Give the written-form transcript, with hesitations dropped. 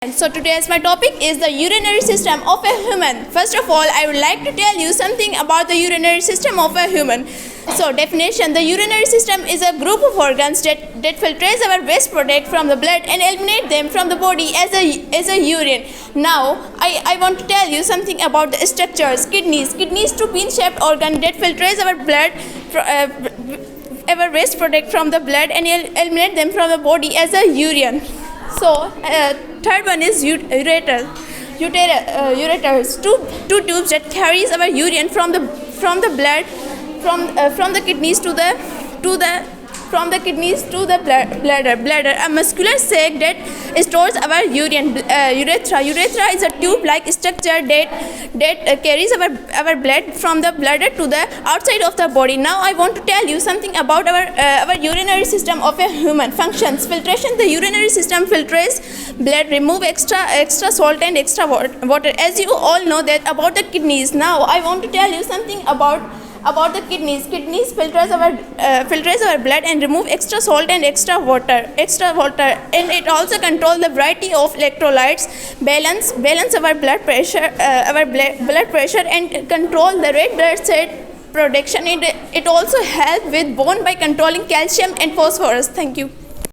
And so today's my topic is the urinary system of a human. First of all, I would like to tell you something about the urinary system of a human. So definition, the urinary system is a group of organs that filtrates our waste product from the blood and eliminate them from the body as a urine. Now, I want to tell you something about the structures. Kidneys to pin-shaped organ that filtrates our blood our waste product from the blood and eliminate them from the body as a urine. So third one is ureters, two tubes that carries our urine from the blood from the kidneys to the bladder. A muscular sac that stores our urine. Urethra is a tube-like structure that carries our blood from the bladder to the outside of the body. Now I want to tell you something about our urinary system of a human. Functions: filtration. The urinary system filtrates blood, remove extra salt and extra water. As you all know that about the kidneys. Now I want to tell you something about the kidneys. Kidneys filters our blood and remove extra salt and extra water, and it also controls the variety of electrolytes, balance our blood pressure, and control the red blood cell production. It also helps with bone by controlling calcium and phosphorus. Thank you.